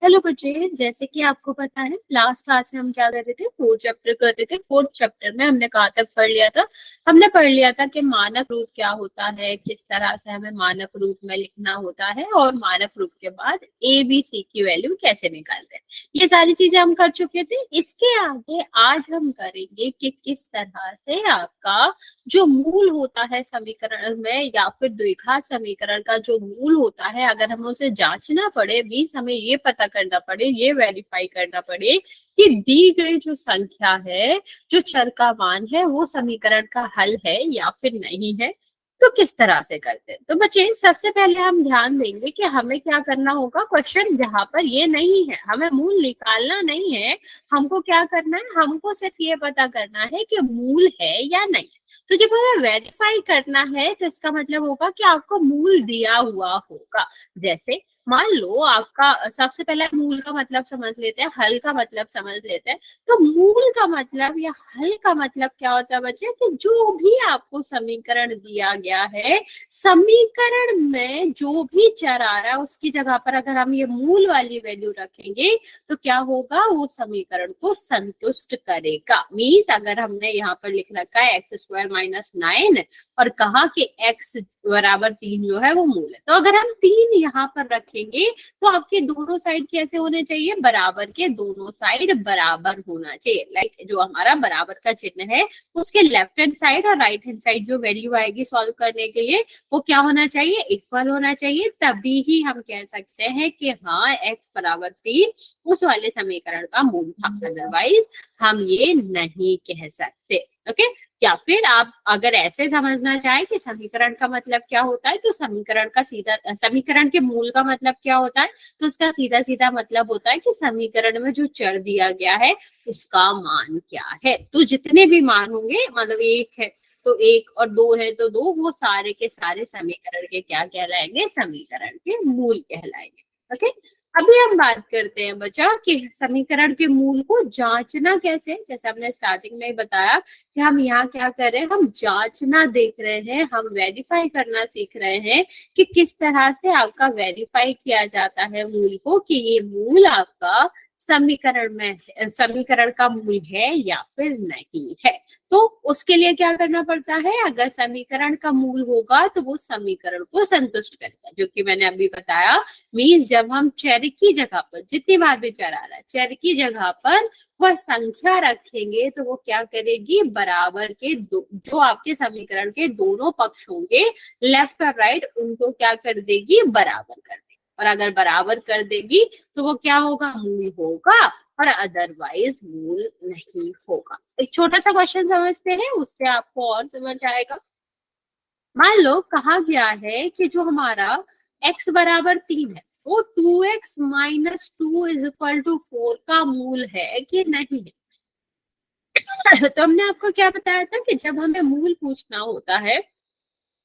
Hello बच्चे, जैसे कि आपको पता है लास्ट क्लास में हम क्या कर रहे थे, फोर्थ चैप्टर कर रहे थे। फोर्थ चैप्टर में हमने कहाँ तक पढ़ लिया था? हमने पढ़ लिया था कि मानक रूप क्या होता है, किस तरह से हमें मानक रूप में लिखना होता है और मानक रूप के बाद ए बी सी की वैल्यू कैसे निकालते हैं। ये सारी चीजें हम कर चुके थे। इसके आगे आज हम करेंगे कि किस तरह से आपका जो मूल होता है समीकरण में या फिर द्विघात समीकरण का जो मूल होता है, अगर हमें उसे जांचना पड़े, मीन्स हमें ये पता करना पड़े, ये वेरीफाई करना पड़े कि दी गई जो संख्या है, जो चर का मान है, वो समीकरण का हल है या फिर नहीं है, तो किस तरह से करते हैं। तो बच्चे सबसे पहले हम ध्यान देंगे कि हमें क्या करना होगा। क्वेश्चन जहां पर ये नहीं है, हमें मूल निकालना नहीं है, हमको क्या करना है, हमको सिर्फ ये पता करना है कि मूल है या नहीं। तो जब हमें वेरीफाई करना है तो इसका मतलब होगा कि आपको मूल दिया हुआ होगा। जैसे मान लो आपका, सबसे पहले मूल का मतलब समझ लेते हैं, हल का मतलब समझ लेते हैं। तो मूल का मतलब या हल का मतलब क्या होता है बच्चे, कि जो भी आपको समीकरण दिया गया है, समीकरण में जो भी चर आ रहा है उसकी जगह पर अगर हम ये मूल वाली वैल्यू रखेंगे तो क्या होगा, वो समीकरण को संतुष्ट करेगा। मीन्स अगर हमने यहाँ पर लिख रखा है x² - 9 और कहा कि x बराबर 3 जो है वो मूल है, तो अगर हम 3 यहाँ पर रखेंगे तो आपके दोनों साइड कैसे होने चाहिए, बराबर के दोनों साइड बराबर होना चाहिए। लाइक जो हमारा बराबर का चिन्ह है उसके लेफ्ट हैंड साइड और राइट हैंड साइड जो वैल्यू आएगी सॉल्व करने के लिए, वो क्या होना चाहिए, इक्वल होना चाहिए। तभी ही हम कह सकते हैं कि हाँ x बराबर 3 उस वाले समीकरण का मूल था, अदरवाइज हम ये नहीं कह सकते। ओके। या फिर आप अगर ऐसे समझना चाहें कि समीकरण का मतलब क्या होता है, तो समीकरण का सीधा, समीकरण के मूल का मतलब क्या होता है, तो उसका सीधा सीधा मतलब होता है कि समीकरण में जो चर दिया गया है उसका मान क्या है। तो जितने भी मान होंगे, मतलब एक है तो एक और दो है तो दो, वो सारे के सारे समीकरण के क्या कहलाएंगे, समीकरण के मूल कहलाएंगे। ओके। अभी हम बात करते हैं बच्चा कि समीकरण के मूल को जांचना कैसे। जैसे हमने स्टार्टिंग में ही बताया कि हम यहाँ क्या कर रहे हैं, हम जांचना देख रहे हैं, हम वेरीफाई करना सीख रहे हैं कि किस तरह से आपका वेरीफाई किया जाता है मूल को, कि ये मूल आपका समीकरण में, समीकरण का मूल है या फिर नहीं है। तो उसके लिए क्या करना पड़ता है, अगर समीकरण का मूल होगा तो वो समीकरण को संतुष्ट करेगा, जो कि मैंने अभी बताया। मीन्स जब हम चर की जगह पर, जितनी बार भी चर आ रहा है, चर की जगह पर वह संख्या रखेंगे तो वो क्या करेगी, बराबर के दो, जो आपके समीकरण के दोनों पक्ष होंगे लेफ्ट और राइट, उनको क्या कर देगी, बराबर कर देगी। और अगर बराबर कर देगी तो वो क्या होगा, मूल होगा, और अदरवाइज मूल नहीं होगा। एक छोटा सा क्वेश्चन समझते हैं, उससे आपको और समझ आएगा। मान लो कहा गया है कि जो हमारा x बराबर 3 है वो 2x - 2 = 4 का मूल है कि नहीं है। तो हमने आपको क्या बताया था कि जब हमें मूल पूछना होता है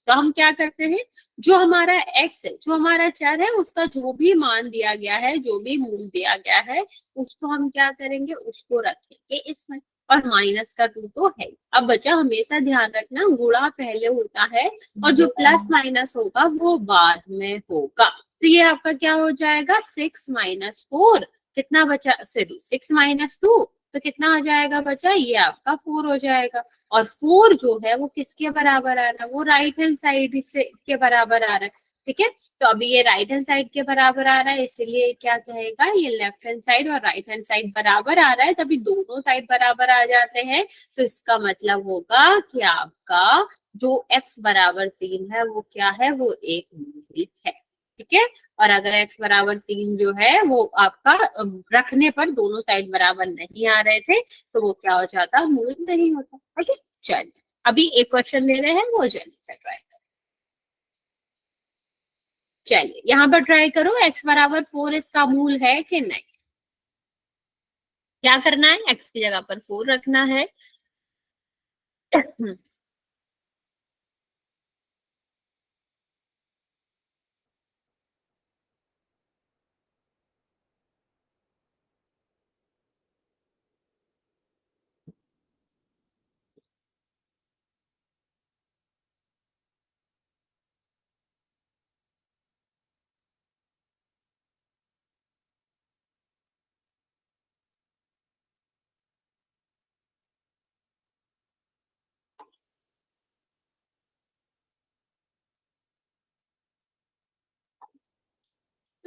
तो हम क्या करते हैं, जो हमारा x है, जो हमारा चर है, उसका जो भी मान दिया गया है, जो भी मूल दिया गया है, उसको हम क्या करेंगे, उसको रखेंगे इसमें। और -2 तो है। अब बच्चा हमेशा ध्यान रखना, गुणा पहले होता है और जो प्लस माइनस होगा वो बाद में होगा। तो ये आपका क्या हो जाएगा, 6 - 4, कितना बचा, सॉरी 6 - 2, तो कितना हो जाएगा बच्चा, ये आपका 4 हो जाएगा। और 4 जो है वो किसके बराबर आ रहा है, वो राइट हैंड साइड से के बराबर आ रहा है। ठीक है। तो अभी ये राइट हैंड साइड के बराबर आ रहा है, इसलिए क्या कहेगा, ये लेफ्ट हैंड साइड और राइट हैंड साइड बराबर आ रहा है, तभी दोनों साइड बराबर आ जाते हैं। तो इसका मतलब होगा कि आपका जो x बराबर 3 है वो क्या है, वो एक मूल है। ठीक है। और अगर x बराबर 3 जो है वो आपका रखने पर दोनों साइड बराबर नहीं आ रहे थे तो वो क्या हो जाता, मूल नहीं होता। ठीक है। चलिए अभी एक क्वेश्चन ले रहे हैं, वो जल्दी से ट्राई करो। चलिए यहाँ पर ट्राई करो, x बराबर 4 इसका मूल है कि नहीं। क्या करना है, x की जगह पर 4 रखना है।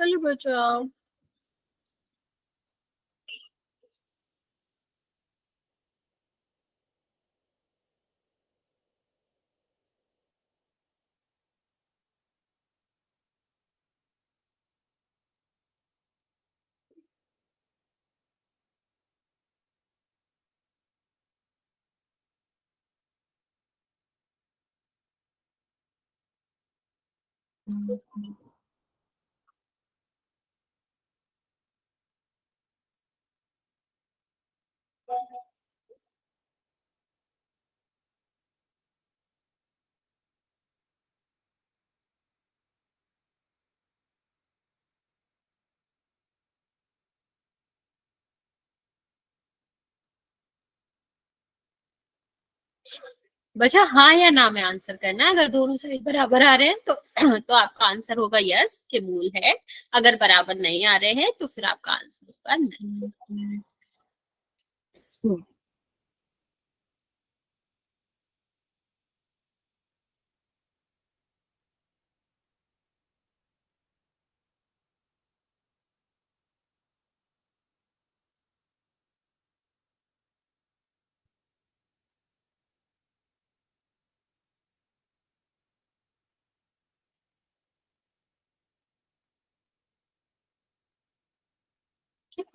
चलिए बचाओ। बचा हाँ या ना में आंसर करना है। अगर दोनों साइड बराबर आ रहे हैं तो तो आपका आंसर होगा यस के मूल है। अगर बराबर नहीं आ रहे हैं तो फिर आपका आंसर होगा नहीं।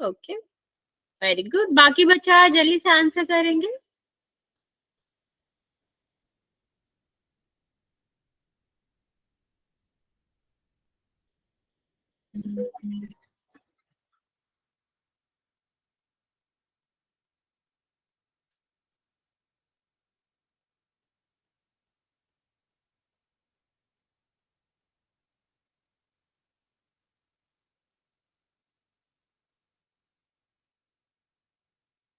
Okay, very good. बाकी बच्चा जल्दी से आंसर करेंगे।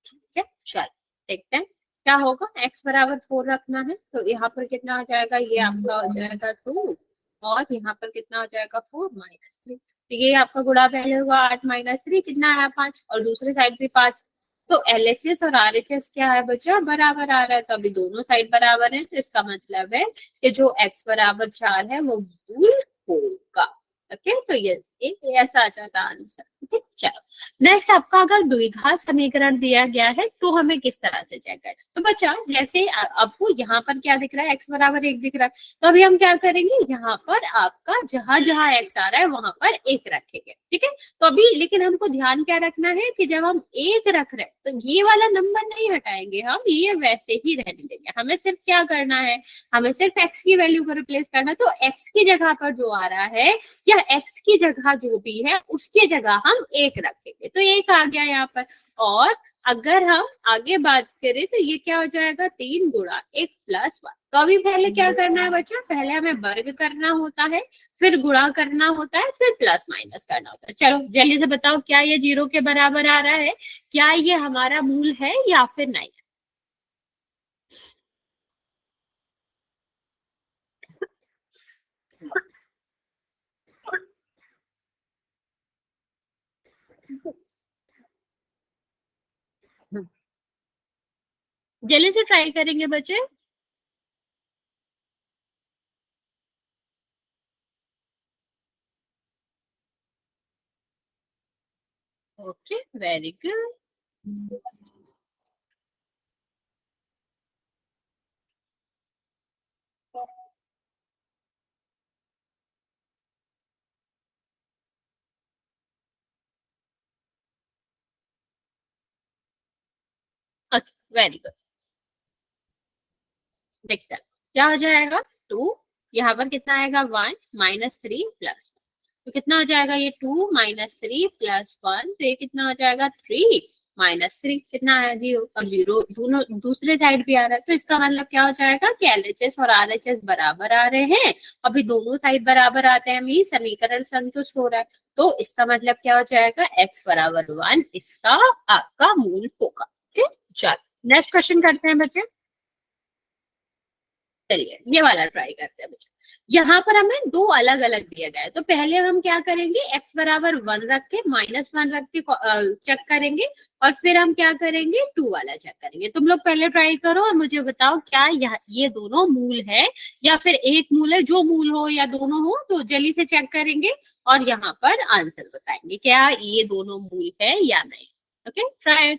ठीक है, चल देखते हैं क्या होगा। x बराबर 4 रखना है तो यहाँ पर कितना हो जाएगा, ये आपका हो जाएगा 2 और यहाँ पर कितना हो जाएगा 4 -3। तो ये आपका गुणा पहले हुआ 8 - 3 कितना आया 5 और दूसरे साइड भी 5। तो LHS और RHS क्या है बच्चा, बराबर आ रहा है। तो अभी दोनों साइड बराबर है तो इसका मतलब है कि जो x बराबर 4 है वो मूल होगा। ओके, तो ये एक ऐसा आ जाता आंसर। ठीक है, चलो नेक्स्ट आपका अगर द्विघात समीकरण दिया गया है तो हमें किस तरह से चेक करना है। तो बच्चा जैसे आपको यहाँ पर क्या दिख रहा है, x बराबर 1 दिख रहा है। तो अभी हम क्या करेंगे, यहाँ पर आपका जहां जहां x आ रहा है वहां पर 1 रखेंगे। ठीक है, तो अभी लेकिन हमको ध्यान क्या रखना है कि जब हम 1 रख रहे हैं तो ये वाला नंबर नहीं हटाएंगे हम, ये वैसे ही रहने देंगे। हमें सिर्फ क्या करना है, हमें सिर्फ x की वैल्यू को रिप्लेस करना है। तो x की जगह पर जो आ रहा है या x की जगह जो भी है उसके जगह हम 1 रखेंगे। तो 1 आ गया यहाँ पर। और अगर हम आगे बात करें तो ये क्या हो जाएगा, 3 गुणा 1 + 1। तो अभी पहले क्या करना है बच्चा, पहले हमें वर्ग करना होता है, फिर गुणा करना होता है, फिर प्लस माइनस करना होता है। चलो जल्दी से बताओ, क्या ये 0 के बराबर आ रहा है, क्या ये हमारा मूल है या फिर नहीं। जल्दी से ट्राई करेंगे बच्चे। Okay, very good. Very good, देखते हैं क्या हो जाएगा। 2 यहाँ पर कितना आएगा 1 -3 + 1। तो कितना हो जाएगा ये 2 -3 + 1। तो ये कितना हो जाएगा 3 -3 कितना है 0 और 0 दोनों दूसरे साइड भी आ रहा है। तो इसका मतलब क्या हो जाएगा कि LHS और RHS बराबर आ रहे हैं। अभी दोनों साइड बराबर आते हैं अभी समीकरण संतुष्ट हो रहा है। तो इसका मतलब क्या हो जाएगा, x बराबर 1 इसका आपका मूल होगा। ठीक, चलो नेक्स्ट क्वेश्चन करते हैं बच्चे। चलिए ये वाला ट्राई करते हैं बच्चों। यहाँ पर हमें दो अलग अलग दिए गए, तो पहले हम क्या करेंगे, x बराबर 1 रख के -1 रख के चेक करेंगे, और फिर हम क्या करेंगे, 2 वाला चेक करेंगे। तुम लोग पहले ट्राई करो और मुझे बताओ क्या ये दोनों मूल है या फिर एक मूल है, जो मूल हो या दोनों हो तो जल्दी से चेक करेंगे और यहाँ पर आंसर बताएंगे क्या ये दोनों मूल है या नहीं। Okay try.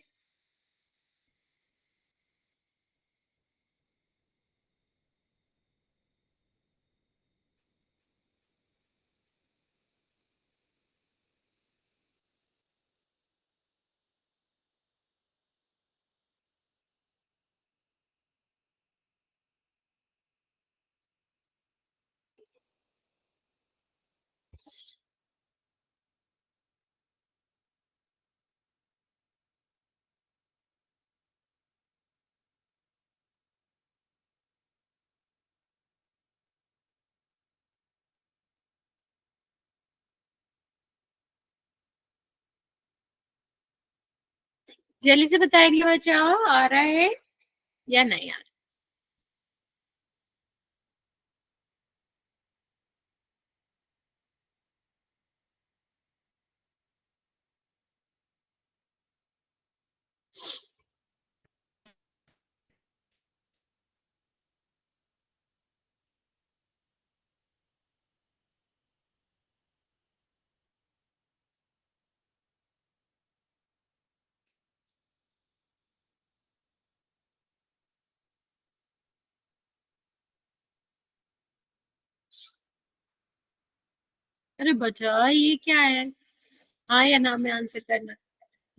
जल्दी से बताएंगे बच्चों, आ रहा है या नहीं आ रहा? अरे बच्चा ये क्या है, हाँ या ना में आंसर करना।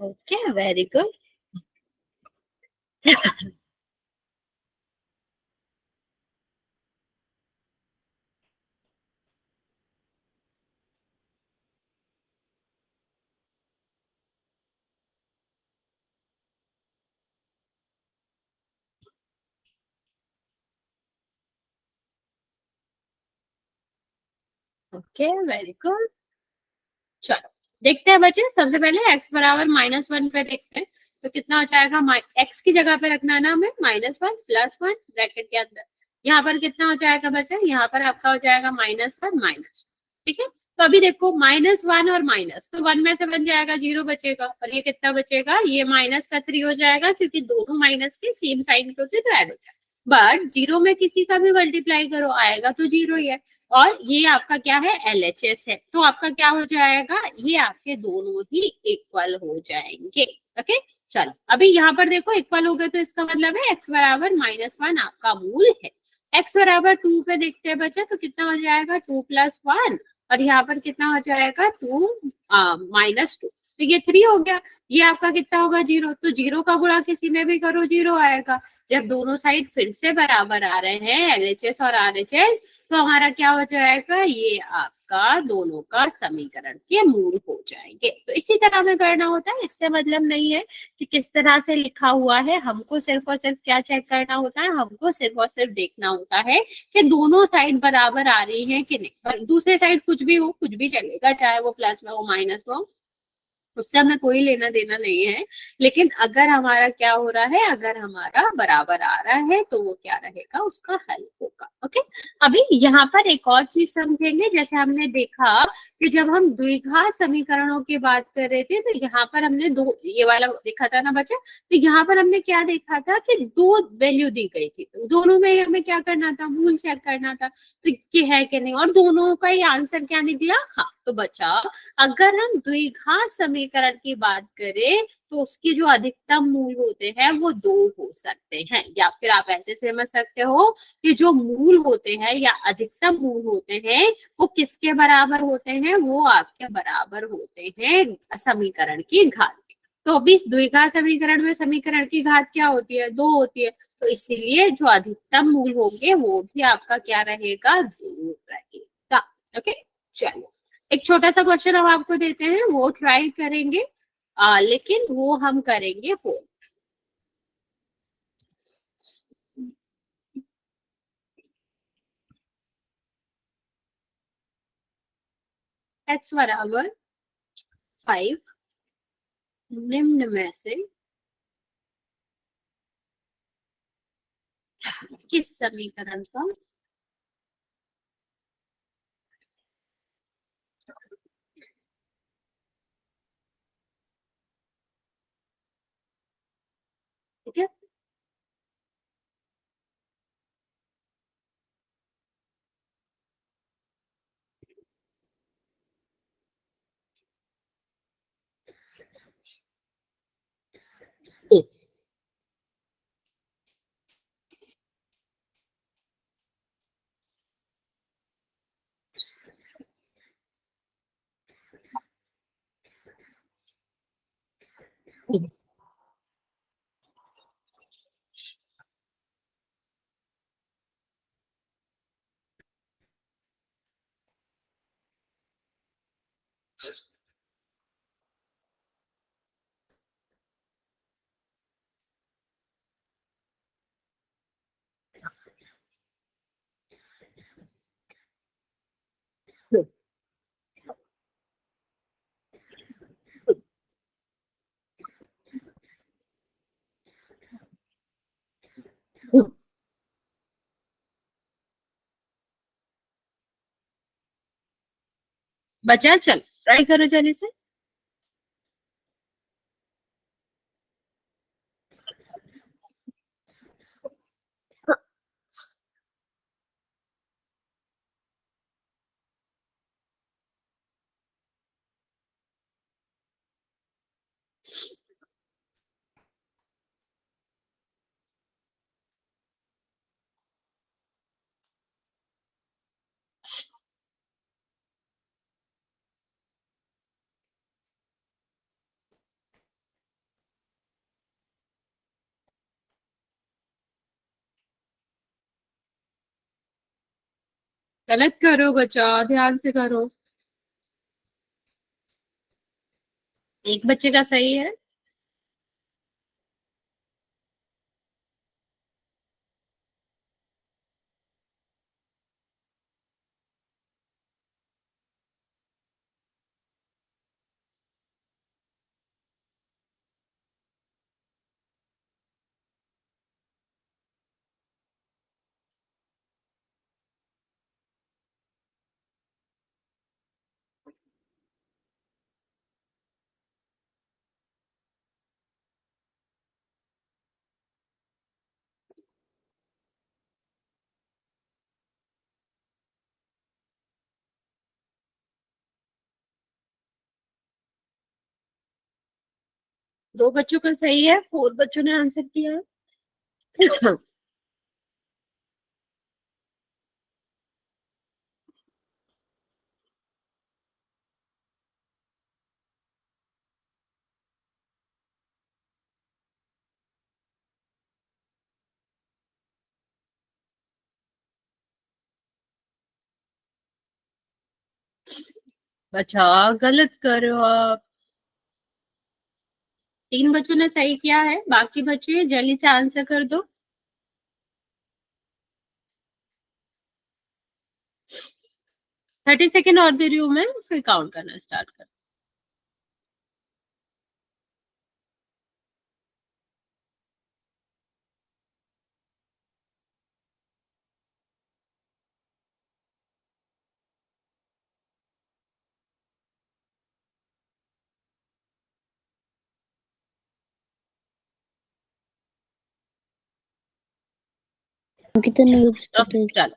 Okay very good. Okay very good. चलो देखते हैं बच्चे, सबसे पहले x बराबर -1 पे देखते हैं, तो कितना हो जाएगा, x की जगह पे रखना है ना हमें, -1 +1 ब्रैकेट के अंदर, यहाँ पर कितना हो जाएगा बच्चे, यहाँ पर आपका हो जाएगा -1 माइनस। ठीक है, तो अभी देखो -1 और माइनस, तो 1 में से बन जाएगा 0 बचेगा, और ये कितना बचेगा, ये -3 हो जाएगा, क्योंकि दोनों माइनस के सेम साइन के होते तो ऐड हो जाएगा। बट 0 में किसी का भी मल्टीप्लाई करो आएगा तो 0 ही है, और ये आपका क्या है, LHS है, तो आपका क्या हो जाएगा, ये आपके दोनों ही इक्वल हो जाएंगे। ओके चलो अभी यहाँ पर देखो इक्वल हो गए, तो इसका मतलब है x बराबर -1 आपका मूल है। x बराबर 2 पे देखते हैं बच्चा, तो कितना हो जाएगा, 2 + 1, और यहाँ पर कितना हो जाएगा, 2 -2, तो ये 3 हो गया। ये आपका कितना होगा, 0, तो 0 का गुणा किसी में भी करो 0 आएगा। जब दोनों साइड फिर से बराबर आ रहे हैं, LHS और RHS, तो हमारा क्या हो जाएगा, ये आपका दोनों का समीकरण के मूल हो जाएंगे। तो इसी तरह में करना होता है, इससे मतलब नहीं है कि किस तरह से लिखा हुआ है, हमको सिर्फ और सिर्फ क्या चेक करना होता है, हमको सिर्फ और सिर्फ देखना होता है कि दोनों साइड बराबर आ रही है कि नहीं, पर दूसरे साइड कुछ भी हो, कुछ भी चलेगा, चाहे वो प्लस में हो माइनस में हो, उससे हमें कोई लेना देना नहीं है। लेकिन अगर हमारा क्या हो रहा है, अगर हमारा बराबर आ रहा है तो वो क्या रहेगा, उसका हल होगा। ओके अभी यहाँ पर एक और चीज समझेंगे, जैसे हमने देखा कि जब हम द्विघात समीकरणों की बात कर रहे थे, तो यहाँ पर हमने दो, ये वाला देखा था ना बच्चा, तो यहाँ पर हमने क्या देखा था कि दो वैल्यू दी गई थी, तो दोनों में हमें क्या करना था, मूल चेक करना था, तो ये है कि नहीं, और दोनों का ही आंसर क्या निकला, हाँ। तो बच्चा अगर हम द्विघात समीकरण की बात करें, तो उसके जो अधिकतम मूल होते हैं वो 2 हो सकते हैं, या फिर आप ऐसे समझ सकते हो कि जो मूल होते हैं या अधिकतम मूल होते हैं वो किसके बराबर होते हैं, वो आपके बराबर होते हैं समीकरण की घात के। तो अभी द्विघात समीकरण में समीकरण की घात क्या होती है, 2 होती है, तो इसीलिए जो अधिकतम मूल होंगे वो भी आपका क्या रहेगा, 2 रहेगा। ओके चलो एक छोटा सा क्वेश्चन हम आपको देते हैं, वो ट्राई करेंगे, लेकिन वो हम करेंगे हो। x बराबर 5 निम्न में से किस समीकरण का ठीक है। बचा, चल ट्राई करो जल्दी से। गलत करो बच्चा, ध्यान से करो। एक बच्चे का सही है। दो बच्चों का सही है, फोर बच्चों ने आंसर किया है। बच्चा गलत करो आप। तीन बच्चों ने सही किया है, बाकी बच्चे जल्दी से आंसर कर दो। 30 सेकेंड और दे रही हूँ मैं, फिर काउंट करना स्टार्ट कर। कितने ओके चलो,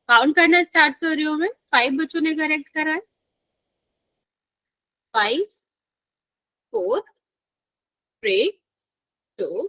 काउंट करना स्टार्ट कर रही हूँ मैं। 5 बच्चों ने करेक्ट करा है। 5, 4, 3, 2।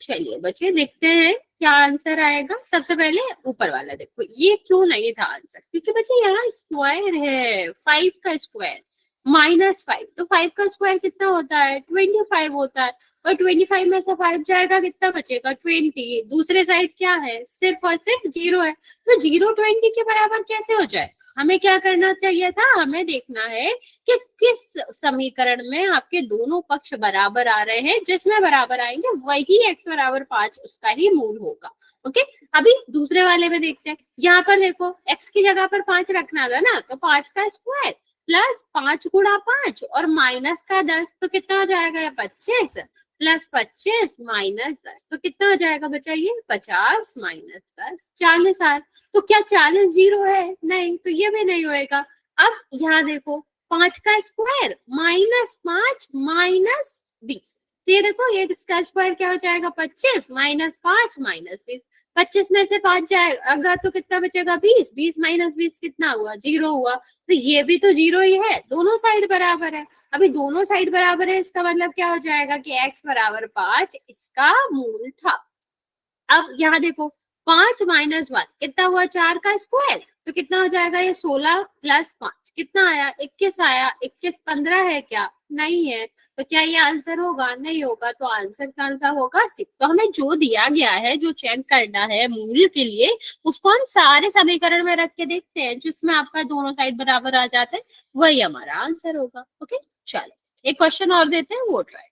चलिए बच्चे देखते हैं क्या आंसर आएगा। सबसे पहले ऊपर वाला देखो, ये क्यों नहीं था आंसर, क्योंकि बच्चे यहाँ स्क्वायर है। 5 का स्क्वायर -5, तो 5 का स्क्वायर कितना होता है? 25 होता है। और 25 में से 5 जाएगा, कितना बचेगा? 20। दूसरे साइड क्या है? सिर्फ और सिर्फ जीरो है। तो जीरो 20 के बराबर कैसे हो जाए? हमें क्या करना चाहिए था? हमें देखना है कि किस समीकरण में आपके दोनों पक्ष बराबर आ रहे हैं। जिसमें बराबर आएंगे वही x बराबर 5 उसका ही मूल होगा। ओके, अभी दूसरे वाले में देखते हैं। यहाँ पर देखो, x की जगह पर 5 रखना था ना, तो 5 का स्क्वायर प्लस 5 × 5 और माइनस का 10 तो कितना हो जाएगा? 25 प्लस 25 माइनस 10 तो कितना हो जाएगा बच्चा? ये 50 माइनस 10 40 आए। तो क्या 40 जीरो है? नहीं, तो ये भी नहीं होएगा। अब यहाँ देखो 5 का स्क्वायर माइनस 5 माइनस 20, तो ये देखो ये इसका स्क्वायर क्या हो जाएगा? 25 माइनस 5 माइनस 20, 25 में से 5 जाएगा तो कितना बचेगा? 20, 20 माइनस 20 कितना हुआ? 0 हुआ। तो ये भी तो 0 ही है, दोनों साइड बराबर है। अभी दोनों साइड बराबर है, इसका मतलब क्या हो जाएगा कि x बराबर 5 इसका मूल था। अब यहाँ देखो 5 माइनस 1 कितना हुआ? 4 का स्क्वायर, तो कितना हो जाएगा? ये 16 प्लस 5 कितना आया? 21 आया। 21 15 है क्या? नहीं है। तो क्या ये आंसर होगा? नहीं होगा। तो आंसर का आंसर होगा 6। तो हमें जो दिया गया है, जो चेक करना है मूल के लिए, उसको हम सारे समीकरण में रख के देखते हैं, जिसमें आपका दोनों साइड बराबर आ जाते हैं, वही हमारा आंसर होगा। ओके, चलो एक क्वेश्चन और देते हैं, वो ट्राई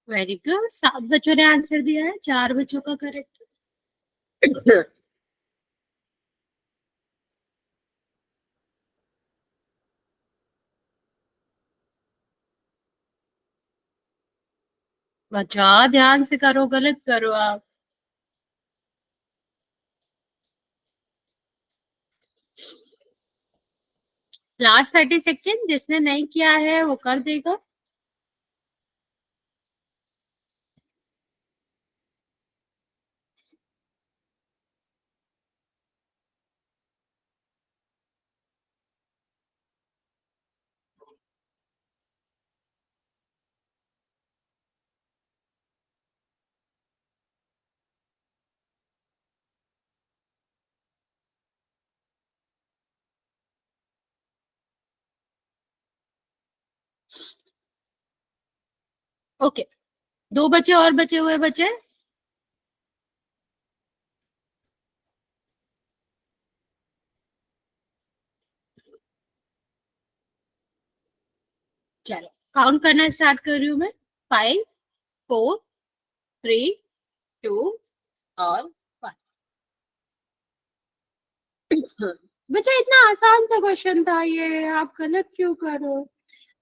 वेरी गुड। 7 बच्चों ने आंसर दिया है, 4 बच्चों का करेक्ट। बच्चा ध्यान से करो, गलत करो आप। लास्ट 30 सेकेंड, जिसने नहीं किया है वो कर देगा। ओके, 2 बच्चे और बचे हुए बचे। चलो काउंट करना स्टार्ट कर रही हूँ मैं। 5 4 3 2 और 1। बच्चा इतना आसान सा क्वेश्चन था ये, आप गलत क्यों करो?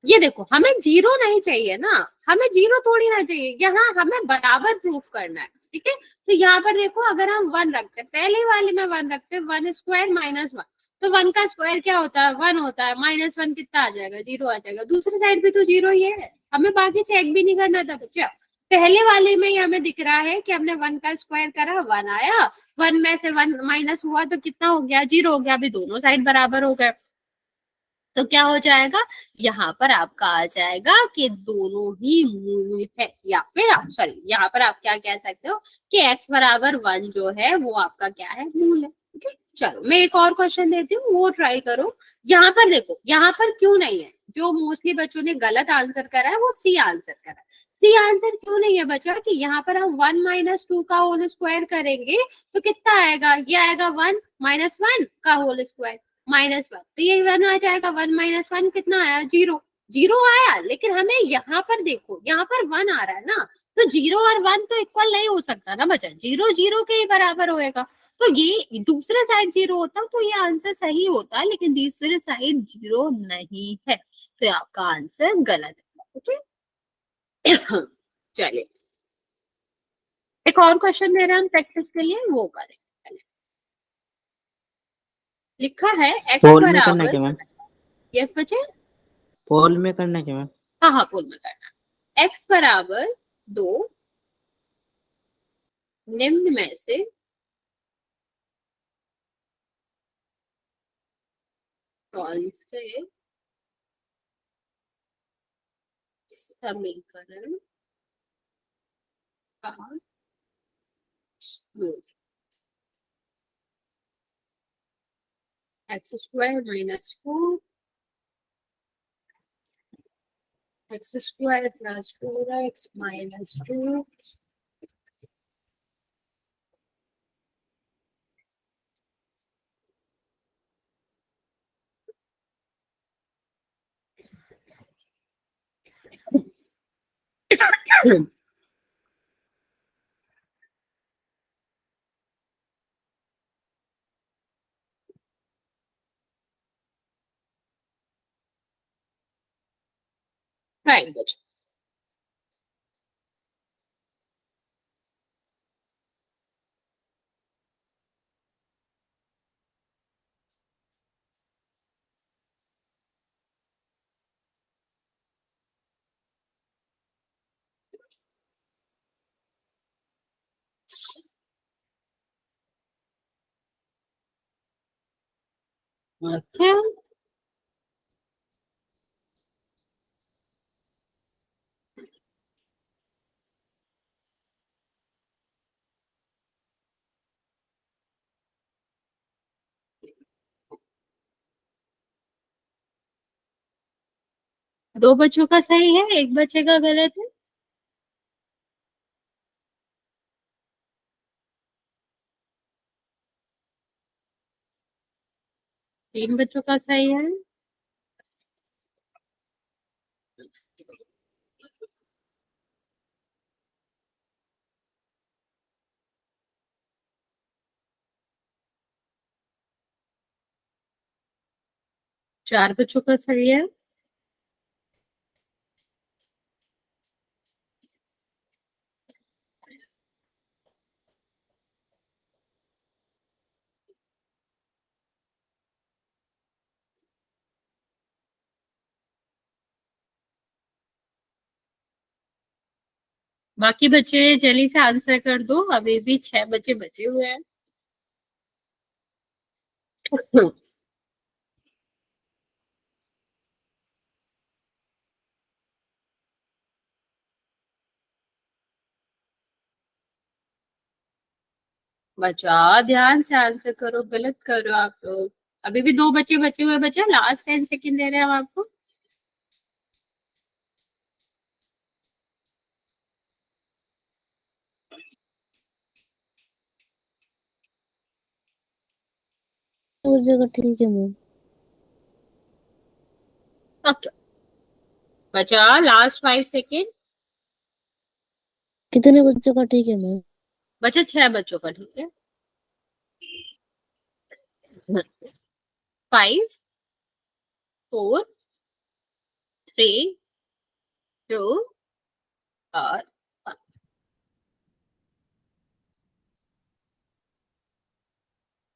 ये देखो हमें जीरो नहीं चाहिए ना, हमें जीरो थोड़ी ना चाहिए, यहाँ हमें बराबर प्रूफ करना है। ठीक है, तो यहाँ पर देखो अगर हम 1 रखते हैं, पहले वाले में 1 रखते हैं, 1 स्क्वायर माइनस 1, तो 1 का स्क्वायर क्या होता है? 1 होता है। माइनस 1 कितना आ जाएगा? 0 आ जाएगा। दूसरी साइड भी तो 0 ही है, हमें बाकी चेक भी नहीं करना था बच्चा। पहले वाले में ही हमें दिख रहा है कि हमने 1 का स्क्वायर करा, 1 आया, 1 में से 1 माइनस हुआ तो कितना हो गया? 0 हो गया। अभी दोनों साइड बराबर हो गए, तो क्या हो जाएगा? यहाँ पर आपका आ जाएगा कि दोनों ही मूल है, या फिर आप सॉरी यहाँ पर आप क्या कह सकते हो कि x बराबर 1 जो है वो आपका क्या है? मूल है। ठीक है, चलो मैं एक और क्वेश्चन देती हूँ, वो ट्राई करो। यहाँ पर देखो, यहाँ पर क्यों नहीं है? जो मोस्टली बच्चों ने गलत आंसर करा है वो सी आंसर करा है। सी आंसर क्यों नहीं है बच्चा? कि यहाँ पर हम 1 माइनस 2 का होल स्क्वायर करेंगे तो कितना आएगा? ये आएगा 1 माइनस 1 का होल स्क्वायर। -1, तो ये 1 आ जाएगा। 1 - 1 कितना आया? 0। 0 आया, लेकिन हमें यहाँ पर देखो, यहाँ पर 1 आ रहा है ना, तो 0 और 1 तो इक्वल नहीं हो सकता ना बच्चा, 0 0 के ही बराबर होएगा। तो ये दूसरे साइड 0 होता तो ये आंसर सही होता, लेकिन दूसरे साइड 0 नहीं है, तो आपका आंसर गलत है। ओके चलिए, एक और क्वेश्चन दे रहे हैं हम प्रैक्टिस के लिए, वो करें। लिखा है x पोल में करना बराबर, क्या मैम? यस बच्चे, पोल में करना क्या मैम? हाँ हाँ पोल में करना। x बराबर 2 निम्न में से कौन से समीकरण का x² - 4 x² + 4x - 2 राइट बच्चे। ओके, दो बच्चों का सही है, एक बच्चे का गलत है। तीन बच्चों का सही है। चार बच्चों का सही है। बाकी बच्चे जल्दी से आंसर कर दो, अभी भी 6 बच्चे बचे हुए हैं। बचा, ध्यान से आंसर करो, गलत करो आप लोग। अभी भी 2 बच्चे बचे हुए, बच्चे लास्ट 10 सेकंड दे रहे हैं हम आपको। उस जगह ठीक है मैम। ओके बचा, लास्ट 5 सेकंड। कितने बच्चों का ठीक है मैम? बचा 6 बच्चों का, ठीक है। 5 4 3 2 और 1।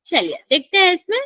चलिए देखते हैं इसमें।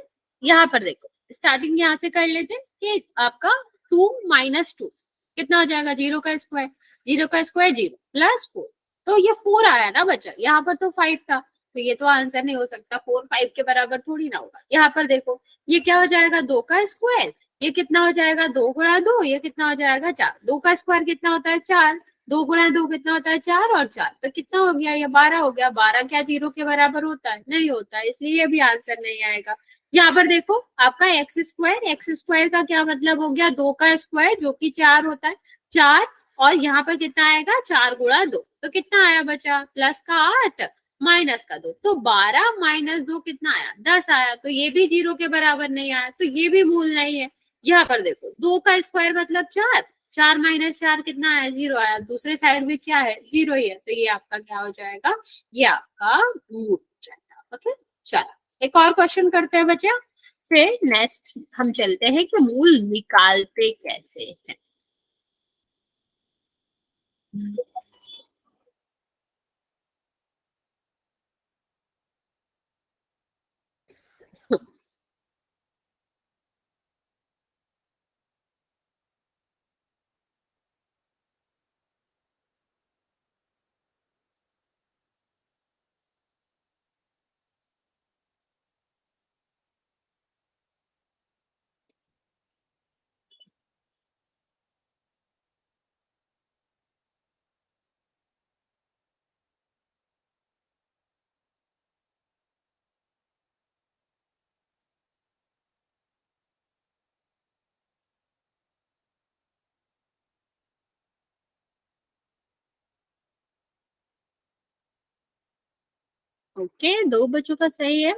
यहाँ पर देखो, स्टार्टिंग यहाँ से कर लेते हैं कि आपका 2 - 2 कितना हो जाएगा? 0 का स्क्वायर, 0 का स्क्वायर 0 + 4, तो ये 4 आया ना बच्चा, यहाँ पर तो 5 था, तो ये तो आंसर नहीं हो सकता, 4 5 के बराबर थोड़ी ना होगा। यहाँ पर देखो, ये क्या हो जाएगा? 2 का स्क्वायर, ये कितना हो जाएगा? 2 × 2, ये कितना हो जाएगा? 4। 2 का स्क्वायर कितना होता है? 4। 2 × 2 कितना होता है? 4 और 4, तो कितना हो गया? ये 12 हो गया। 12 क्या 0 के बराबर होता है? नहीं होता है, इसलिए भी आंसर नहीं आएगा। यहाँ पर देखो, आपका x² का क्या मतलब हो गया? 2 का स्क्वायर, जो कि 4 होता है, 4, और यहाँ पर कितना आएगा? 4 × 2, तो कितना आया बचा? +8। माइनस का 2, तो 12 माइनस 2 कितना आया, 10 आया। तो ये भी 0 के बराबर नहीं आया, तो ये भी मूल नहीं है। यहाँ पर देखो 2 का स्क्वायर मतलब 4, 4 माइनस 4 कितना आया, 0 आया। दूसरे साइड भी क्या है, 0 ही है। तो ये आपका क्या हो जाएगा, ये आपका मूल हो जाएगा। ओके, चलो एक और क्वेश्चन करते हैं बच्चे, फिर नेक्स्ट हम चलते हैं कि मूल निकालते कैसे हैं। ओके, 2 बच्चों का सही है।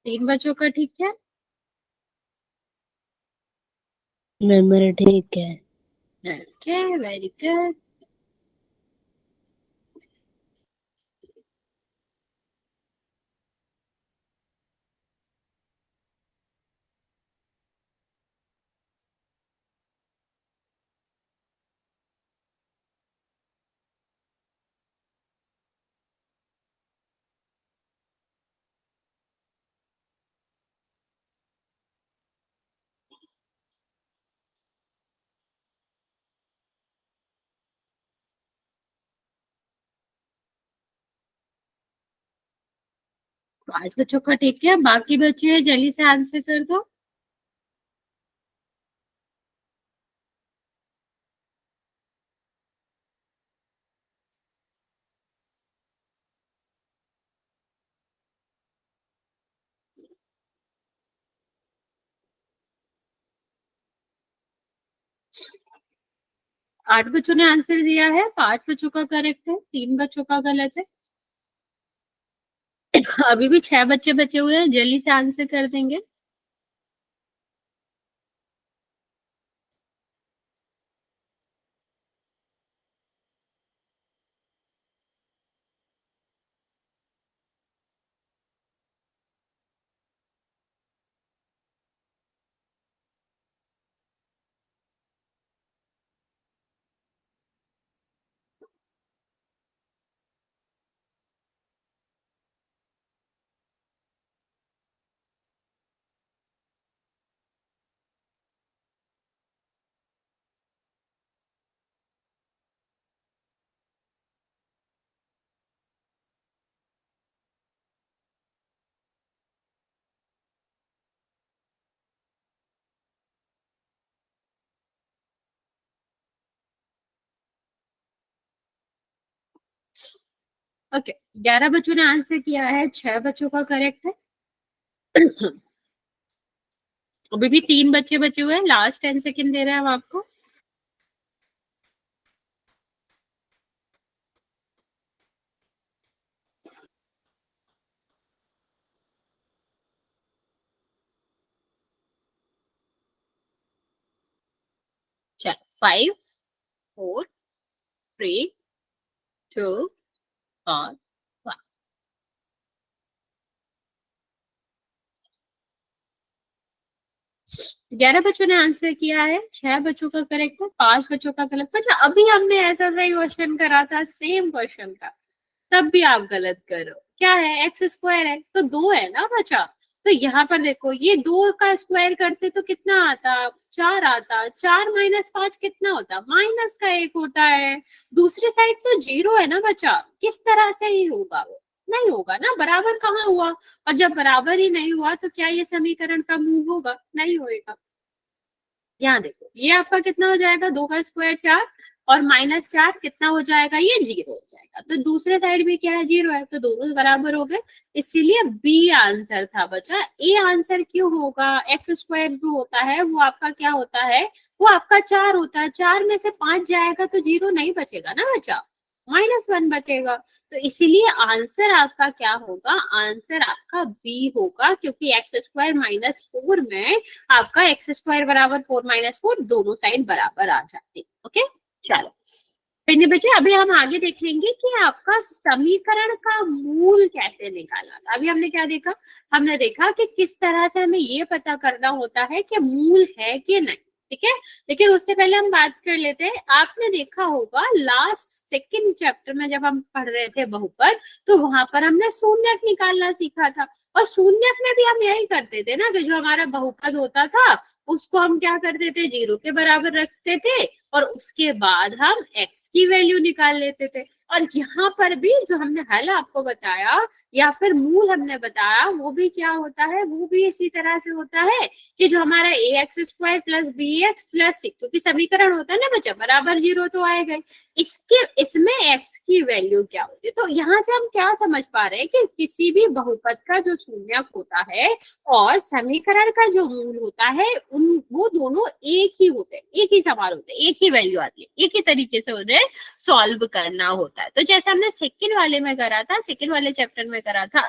तीन बच्चों का ठीक है। मैम मेरा ठीक है। Okay, very good. पांच बच्चों का ठीक है, बाकी बच्चे जल्दी से आंसर कर दो। आठ बच्चों ने आंसर दिया है, पांच बच्चों का करेक्ट है, तीन बच्चों का गलत है। अभी भी 6 बच्चे बचे हुए हैं, जल्दी से आंसर कर देंगे। ओके, 11 बच्चों ने आंसर किया है, 6 बच्चों का करेक्ट है। अभी भी 3 बच्चे बचे हुए हैं, लास्ट 10 सेकेंड दे रहे हैं हम आपको। चलो 5 4 3 2 और 1। 11 बच्चों ने आंसर किया है, 6 बच्चों का करेक्ट है, 5 बच्चों का गलत। अच्छा, अभी हमने ऐसा सा ही क्वेश्चन करा था, सेम क्वेश्चन था, तब भी आप गलत करो। क्या है, एक्स स्क्वायर है तो 2 है ना बचा। तो यहाँ पर देखो, ये 2 का स्क्वायर करते तो कितना आता, 4 आता। 4 माइनस 5 कितना होता, माइनस का 1 होता है। दूसरी साइड तो 0 है ना बचा, किस तरह से ही होगा, वो नहीं होगा ना, बराबर कहाँ हुआ। और जब बराबर ही नहीं हुआ तो क्या ये समीकरण का मूव होगा, नहीं होएगा। यहाँ देखो, ये आपका कितना हो जाएगा, 2 का स्क्वायर 4 और -4 कितना हो जाएगा, ये 0 हो जाएगा। तो दूसरे साइड भी क्या है, 0 है, तो दोनों बराबर हो गए, इसीलिए बी आंसर था बचा। ए आंसर क्यों होगा, एक्स स्क्वायर जो होता है वो आपका क्या होता है, वो आपका 4 होता है, 4 में से 5 जाएगा तो 0 नहीं बचेगा ना बचा, -1 बचेगा। तो इसीलिए आंसर आपका क्या होगा, आंसर आपका बी होगा, क्योंकि एक्स स्क्वायर -4 में आपका एक्स स्क्वायर बराबर 4 -4 दोनों साइड बराबर आ जाती। ओके, चलो फिर बच्चे अभी हम आगे देखेंगे कि आपका समीकरण का मूल कैसे निकालना था। अभी हमने क्या देखा, हमने देखा कि किस तरह से हमें ये पता करना होता है कि मूल है कि नहीं, ठीक है। लेकिन उससे पहले हम बात कर लेते हैं, आपने देखा होगा लास्ट सेकंड चैप्टर में जब हम पढ़ रहे थे बहुपद, तो वहां पर हमने शून्यक निकालना सीखा था, और शून्यक में भी हम यही करते थे ना कि जो हमारा बहुपद होता था उसको हम क्या करते थे, 0 के बराबर रखते थे, और उसके बाद हम x की वैल्यू निकाल लेते थे। और यहाँ पर भी जो हमने हल आपको बताया या फिर मूल हमने बताया, वो भी क्या होता है, वो भी इसी तरह से होता है कि जो हमारा ax² + bx + c, क्योंकि समीकरण होता है ना बच्चा, बराबर 0 तो आएगा, इसमें x की वैल्यू क्या होती है। तो यहाँ से हम क्या समझ पा रहे हैं कि किसी भी बहुपद का जो शून्यक होता है और समीकरण का जो मूल होता है, वो दोनों एक ही होते हैं, एक ही समान होते हैं, एक ही वैल्यू आती है, एक ही तरीके से उन्हें सॉल्व करना होता है। तो जैसे हमने सेकंड वाले में करा था, सेकंड वाले चैप्टर में करा था,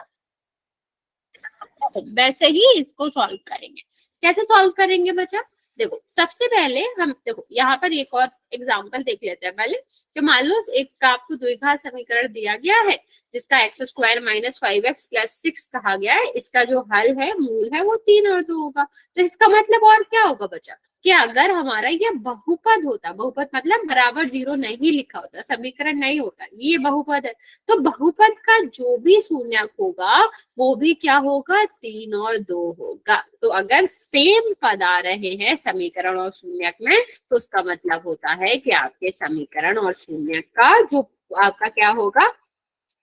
वैसे ही इसको सॉल्व करेंगे। कैसे सॉल्व करेंगे बच्चा, देखो सबसे पहले हम देखो यहाँ पर एक और एग्जांपल देख लेते हैं पहले, कि मान लो एक आपको द्विघात समीकरण दिया गया है जिसका x² - 5x + 6 कहा गया है, इसका जो हल है, मूल है, वो 3 और 2 होगा। तो इसका मतलब और क्या होगा बच्चा, कि अगर हमारा ये बहुपद होता, बहुपद मतलब बराबर 0 नहीं लिखा होता, समीकरण नहीं होता, ये बहुपद है, तो बहुपद का जो भी शून्यक होगा वो भी क्या होगा, 3 और 2 होगा। तो अगर सेम पद आ रहे हैं समीकरण और शून्यक में, तो उसका मतलब होता है कि आपके समीकरण और शून्यक का जो आपका क्या होगा,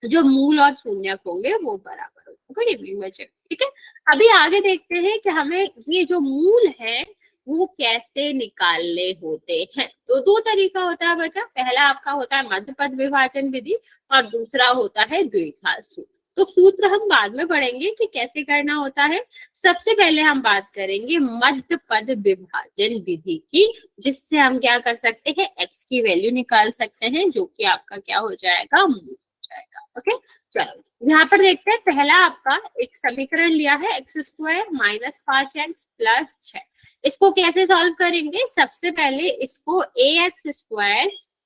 जो मूल और शून्यक होंगे वो बराबर होंगे। गुड इवनिंग बच्चे, ठीक है। अभी आगे देखते हैं कि हमें ये जो मूल है वो कैसे निकालने होते हैं। तो दो तरीका होता है बच्चा, पहला आपका होता है मध्यपद विभाजन विधि और दूसरा होता है द्विघात सूत्र। तो सूत्र हम बाद में पढ़ेंगे कि कैसे करना होता है। सबसे पहले हम बात करेंगे मध्यपद विभाजन विधि की, जिससे हम क्या कर सकते हैं, x की वैल्यू निकाल सकते हैं, जो कि आपका क्या हो जाएगा, मूल हो जाएगा। ओके, चलो यहाँ पर देखते हैं, पहला आपका एक समीकरण लिया है x² - 5x + 6। इसको कैसे सॉल्व करेंगे, सबसे पहले इसको ax²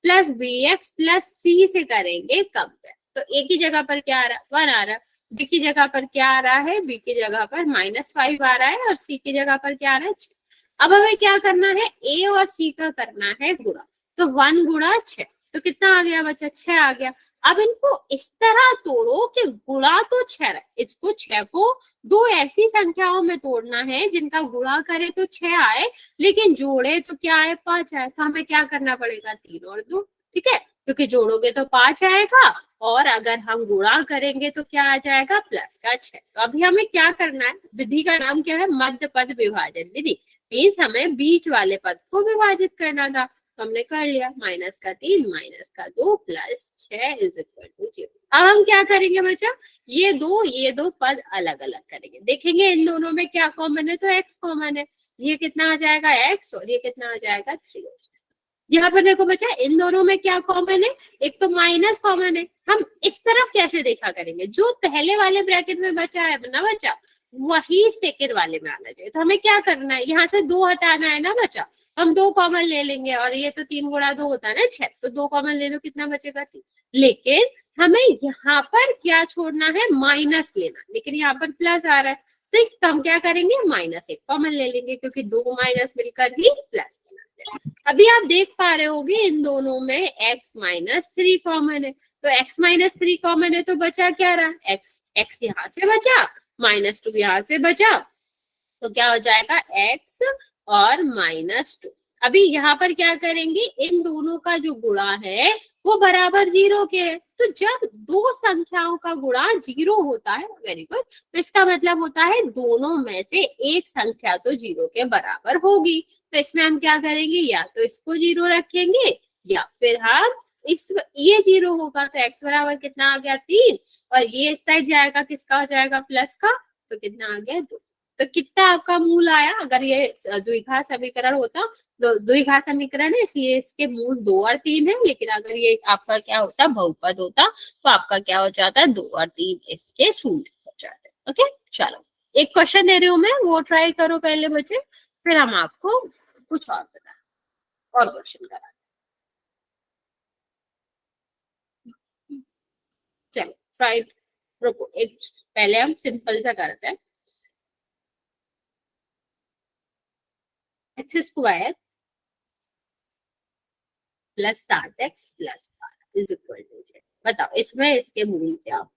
+ bx + c से करेंगे कंपेयर। तो a की जगह पर क्या आ रहा है, 1 आ रहा है, b की जगह पर क्या आ रहा है, b की जगह पर -5 आ रहा है, और c की जगह पर क्या आ रहा है, 6। अब हमें क्या करना है, a और c का करना है गुणा, तो 1 × 6, तो कितना आ गया बच्चा, 6 आ गया। अब इनको इस तरह तोड़ो कि गुणा तो 6 रहे, इसको 6 को दो ऐसी संख्याओं में तोड़ना है जिनका गुणा करे तो 6 आए, लेकिन जोड़े तो क्या आए, 5 आए। तो हमें क्या करना पड़ेगा, 3 और 2, ठीक है, क्योंकि जोड़ोगे तो 5 आएगा, और अगर हम गुणा करेंगे तो क्या आ जाएगा, +6। तो अभी हमें क्या करना है, विधि का नाम क्या है, मध्यपद विभाजन विधि। मीन्स हमें बीच वाले पद को विभाजित करना था, तो हमने कर लिया, -3 -2 + 6 = 0। अब हम क्या करेंगे बच्चा, ये दो पद अलग अलग करेंगे, देखेंगे इन दोनों में क्या कॉमन है, तो x कॉमन है, ये कितना आ जाएगा x, और ये कितना आ जाएगा 3 हो जाएगा। यहाँ पर देखो बच्चा, इन दोनों में क्या कॉमन है, एक तो माइनस कॉमन है। हम इस तरफ कैसे देखा करेंगे, जो पहले वाले ब्रैकेट में बचा है ना बच्चा, वही सेकेंड वाले में आना चाहिए। तो हमें क्या करना है, यहाँ से 2 हटाना है ना बच्चा, हम 2 कॉमन ले लेंगे, और ये तो 3 × 2 होता है ना 6, तो 2 कॉमन ले लो, कितना बचेगा 3। लेकिन हमें यहाँ पर क्या छोड़ना है, माइनस लेना, लेकिन यहाँ पर प्लस आ रहा है, तो हम क्या करेंगे, -1 कॉमन ले लेंगे, क्योंकि 2 माइनस मिलकर ही प्लस बनाते हैं। अभी आप देख पा रहे होगे इन दोनों में x - 3 कॉमन है, तो x - 3 कॉमन है, तो बचा क्या रहा, x यहाँ से बचा, -2 यहाँ से बचा, तो क्या हो जाएगा, x और -2। अभी यहाँ पर क्या करेंगे, इन दोनों का जो गुणा है वो बराबर 0 के है, तो जब दो संख्याओं का गुणा 0 होता है, वेरी गुड, तो इसका मतलब होता है दोनों में से एक संख्या तो 0 के बराबर होगी। तो इसमें हम क्या करेंगे, या तो इसको 0 रखेंगे या फिर हम इस ये 0 होगा तो x बराबर कितना आ गया 3, और ये इस साइड जाएगा किसका हो जाएगा प्लस का, तो कितना आ गया 2। तो कितना आपका मूल आया, अगर ये द्विघात समीकरण होता, तो द्विघात समीकरण है इसलिए इसके मूल 2 और 3 है, लेकिन अगर ये आपका क्या होता बहुपद होता तो आपका क्या हो जाता 2 और 3 इसके शून्य हो जाते। ओके चलो एक क्वेश्चन दे रही हूँ मैं, वो ट्राई करो पहले बच्चे, फिर हम आपको कुछ और बताएं और क्वेश्चन करा। चलो ट्राई एक पहले हम सिंपल सा करते हैं। X square plus 7x plus 12 is equal to Z. बताओ इसमें इसके मूल क्या।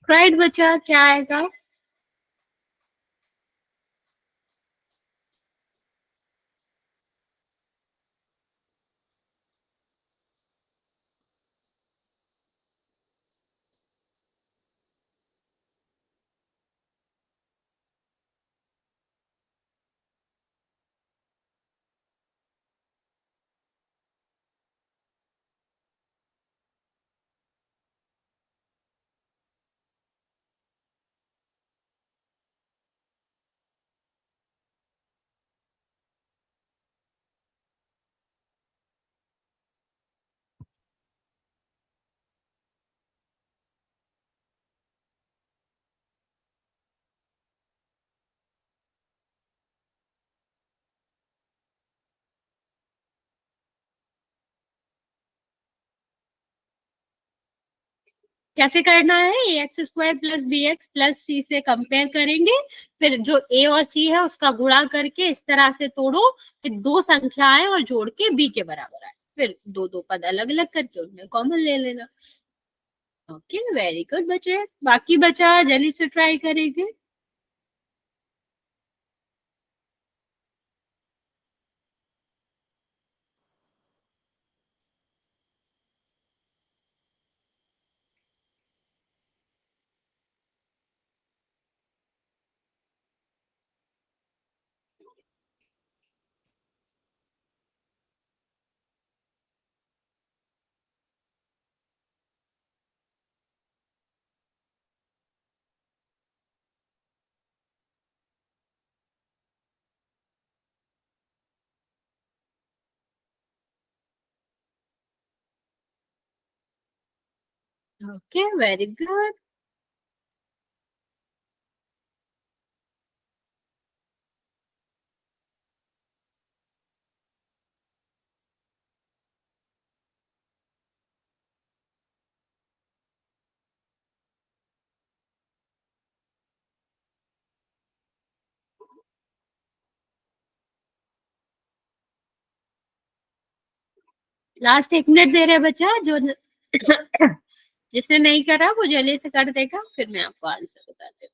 राइट बच्चा क्या आएगा। कैसे करना है, a x square plus b x plus c से कंपेयर करेंगे, फिर जो ए और सी है उसका गुणा करके इस तरह से तोड़ो, फिर दो संख्याएं और जोड़ के बी के बराबर आए, फिर दो दो पद अलग अलग करके उनमें कॉमन ले लेना। ओके वेरी गुड बच्चे, बाकी बचा जल्दी से ट्राई करेंगे। Okay very good. Last 1 minute दे रहे बच्चा, जो जिसने नहीं करा वो जल्दी से कर देगा, फिर मैं आपको आंसर बताती हूँ।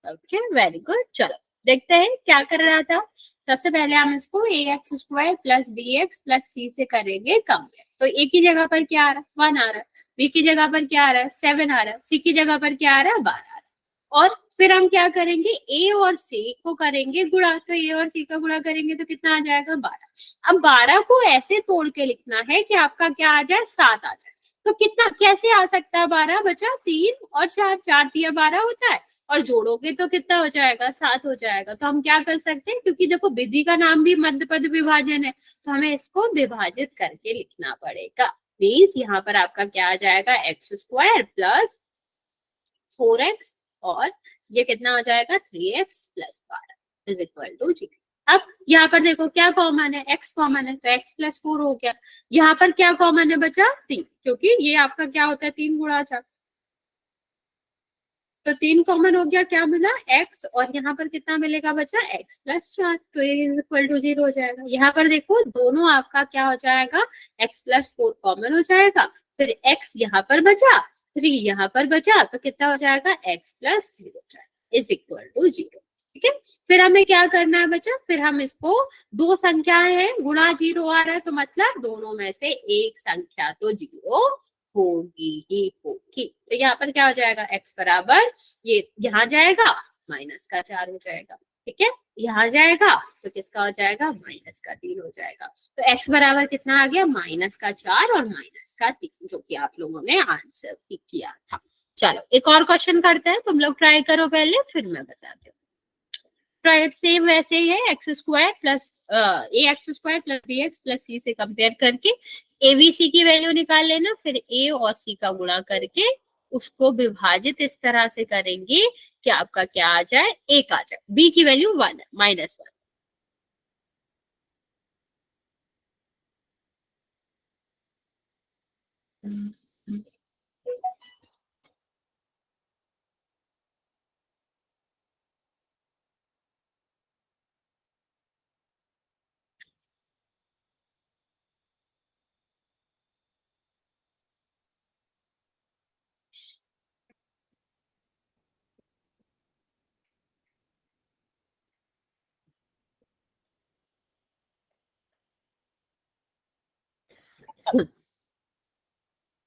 ओके वेरी गुड चलो देखते हैं क्या कर रहा था। सबसे पहले हम इसको a x square plus b x plus c से करेंगे कंपेयर। तो ए की जगह पर क्या आ रहा है 1 आ रहा है, बी की जगह पर क्या आ रहा है 7 आ रहा है, सी की जगह पर क्या आ रहा है 12 आ रहा है। और फिर हम क्या करेंगे ए और सी को करेंगे गुणा, तो ए और सी का गुणा करेंगे तो कितना आ जाएगा 12। अब 12 को ऐसे तोड़ के लिखना है कि आपका क्या आ जाए 7 आ जाए। तो कितना कैसे आ सकता है 12? बचा 3 और 4, 4 तिया 12 होता है, और जोड़ोगे तो कितना हो जाएगा? 7 हो जाएगा। तो हम क्या कर सकते हैं, क्योंकि देखो विधि का नाम भी मध्य पद विभाजन है, तो हमें इसको विभाजित करके लिखना पड़ेगा। मीन्स यहाँ पर आपका क्या आ जाएगा, x² प्लस 4x, और ये कितना हो जाएगा, 3x plus 12 is equal to 0। अब यहाँ पर देखो क्या कॉमन है, x कॉमन है, तो x प्लस 4 हो गया। यहाँ पर क्या कॉमन है, बचा 3, क्योंकि ये आपका क्या होता है, 3 गुणा 4, तो 3 कॉमन हो गया, क्या मिला, x, और यहाँ पर कितना मिलेगा, बचा x प्लस 4, तो ये इज इक्वल टू 0 हो जाएगा। यहाँ पर देखो दोनों आपका क्या हो जाएगा, x प्लस 4 कॉमन हो जाएगा, फिर x यहाँ पर बचा, 3 यहाँ पर बचा, तो कितना हो जाएगा, x प्लस 3 हो जाएगा इज इक्वल टू 0। ठीक है, फिर हमें क्या करना है बच्चा, फिर हम इसको, दो संख्याएं हैं, गुणा 0 आ रहा है, तो मतलब दोनों में से एक संख्या तो 0 होगी ही होगी। तो यहाँ पर क्या हो जाएगा, x बराबर, ये यहाँ जाएगा, -4 हो जाएगा। ठीक है, यहाँ जाएगा तो किसका हो जाएगा, -3 हो जाएगा। तो x बराबर कितना आ गया, -4 और -3, जो कि आप लोगों ने आंसर भी किया था। चलो एक और क्वेश्चन करते हैं, तुम लोग ट्राई करो पहले, फिर मैं बताती हूँ। राइट, सेम वैसे ही है, x² plus ax² plus bx plus c से कंपेयर करके abc की वैल्यू निकाल लेना, फिर a और c का गुणा करके उसको विभाजित इस तरह से करेंगे कि आपका क्या आ जाए, 1 आ जाए, b की वैल्यू 1 है, -1।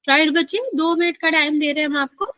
राइट बच्चे, 2 मिनट का टाइम दे रहे हैं हम आपको।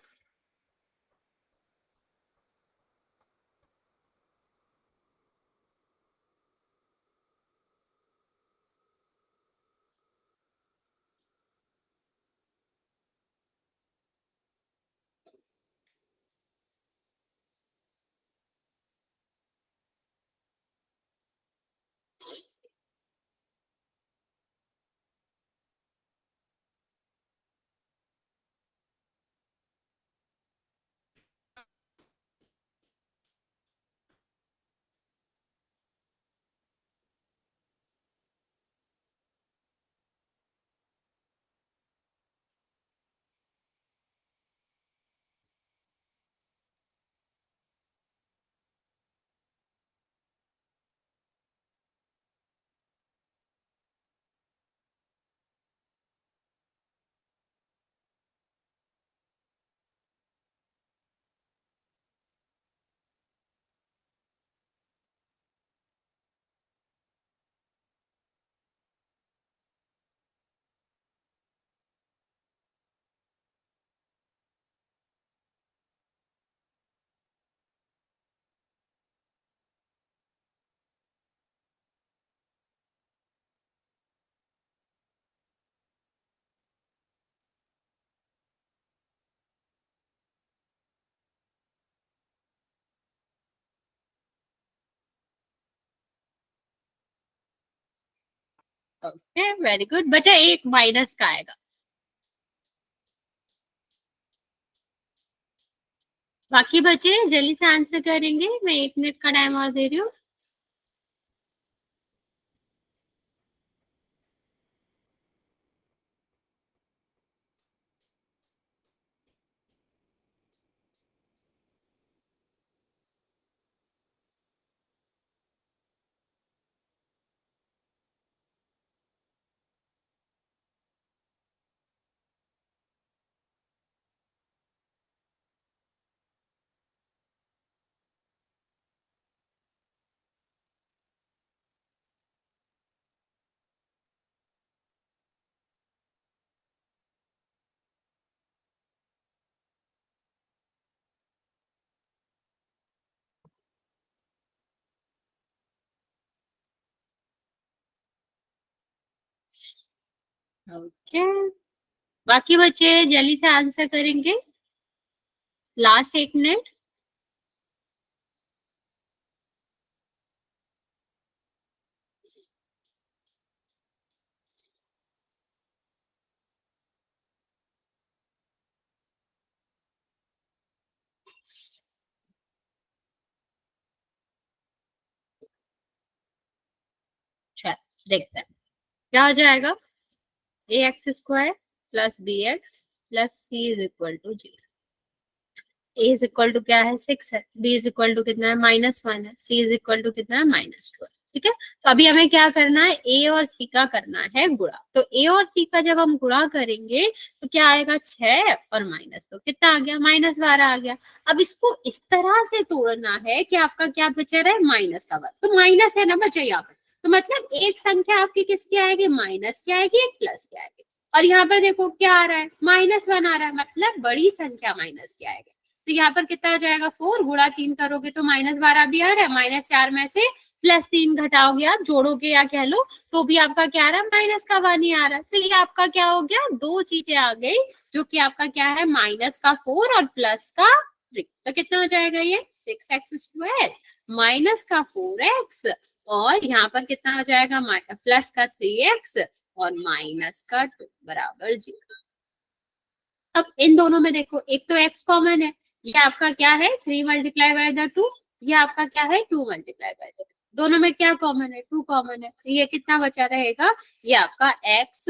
ओके वेरी गुड बच्चा, एक माइनस का आएगा। बाकी बच्चे जल्दी से आंसर करेंगे, मैं 1 मिनट का टाइम और दे रही हूँ। ओके बाकी बच्चे जल्दी से आंसर करेंगे, लास्ट 1 मिनट। चल देखते हैं क्या हो जाएगा। A x square plus b x plus c is equal to 0। A is equal to क्या है 6 है, बी इज इक्वल टू कितना है -1 है, सी इज इक्वल टू कितना है -2। ठीक है, तो अभी हमें क्या करना है, ए और सी का करना है गुणा। तो ए और सी का जब हम गुणा करेंगे तो क्या आएगा 6 और -2 कितना आ गया -12 आ गया। अब इसको इस तरह से तोड़ना है कि आपका क्या बचा रहा है माइनस का वर्ग, तो माइनस है ना बचा यहाँ पर, तो मतलब एक संख्या आपकी किसकी आएगी माइनस की आएगी, एक प्लस की आएगी। और यहाँ पर देखो क्या आ रहा है -1 आ रहा है, मतलब बड़ी संख्या माइनस की आएगी। तो यहाँ पर कितना आ जाएगा 4 गुणा 3 करोगे तो -12 भी आ रहा है, -4 में से +3 घटाओगे आप जोड़ोगे या कह लो तो भी आपका क्या आ रहा है -1 ही आ रहा है। तो ये आपका क्या हो गया, दो चीजें आ गई जो कि आपका क्या है -4 और +3। तो कितना हो जाएगा ये 6x² -4x और यहाँ पर कितना हो जाएगा +3x और -2 बराबर 0। अब इन दोनों में देखो एक तो x कॉमन है, ये आपका क्या है 3 मल्टीप्लाई बाय द 2, ये आपका क्या है 2 मल्टीप्लाई बाय द 2। दोनों में क्या कॉमन है 2 कॉमन है, तो ये कितना बचा रहेगा, ये आपका x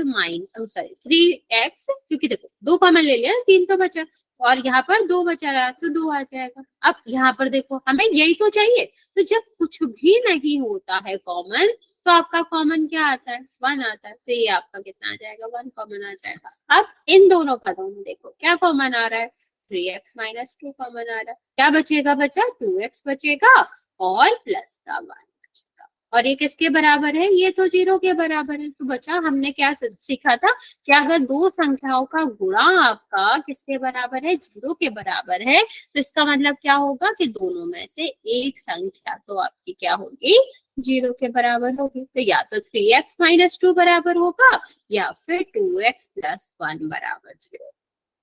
3x, क्योंकि देखो 2 कॉमन ले लिया 3 तो बचा और यहाँ पर 2 बचा रहा तो 2 आ जाएगा। अब यहाँ पर देखो हमें यही तो चाहिए, तो जब कुछ भी नहीं होता है कॉमन तो आपका कॉमन क्या आता है 1 आता है, तो ये आपका कितना आ जाएगा 1 कॉमन आ जाएगा। अब इन दोनों पदों में देखो क्या कॉमन आ रहा है 3x -2 कॉमन आ रहा है, क्या बचेगा बचा 2x बचेगा और प्लस का 1 बचेगा। और ये किसके बराबर है, ये तो 0 के बराबर है। तो बचा हमने क्या सीखा था कि अगर दो संख्याओं का गुणा आपका किसके बराबर है 0 के बराबर है तो इसका मतलब क्या होगा कि दोनों में से एक संख्या तो आपकी क्या होगी 0 के बराबर होगी। तो या तो 3x -2 बराबर होगा या फिर 2x + 1 बराबर 0।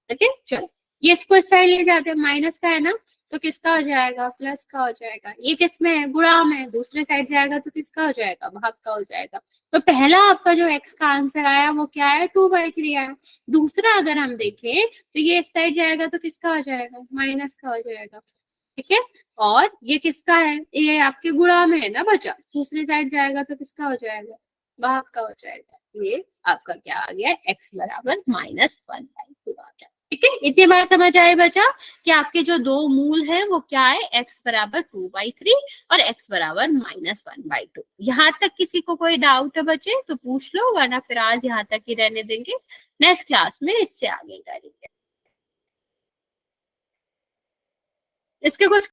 ठीक है, चलो ये इसको इस साइड ले जाते हैं, माइनस का है ना तो किसका हो जाएगा प्लस का हो जाएगा। ये किसमें है गुणा में, दूसरे साइड जाएगा तो किसका हो जाएगा भाग का हो जाएगा। तो पहला आपका जो x का आंसर आया वो क्या है 2/3 आया। दूसरा अगर हम देखें तो ये इस साइड जाएगा तो किसका हो जाएगा माइनस का हो जाएगा। ठीक है, और ये किसका है, ये आपके गुणा में है ना बचा, दूसरी साइड जाएगा तो किसका हो जाएगा भाग का हो जाएगा। ये आपका क्या आ गया x बराबर -1/2 आ गया। ठीक है, इतनी बार समझ आए बचा कि आपके जो दो मूल है वो क्या है x बराबर 2/3 और x बराबर -1/2। यहाँ तक किसी को कोई डाउट है बचे तो पूछ लो, वरना फिर आज यहाँ तक ही रहने देंगे, नेक्स्ट क्लास में इससे आगे करेंगे। इसके कुछ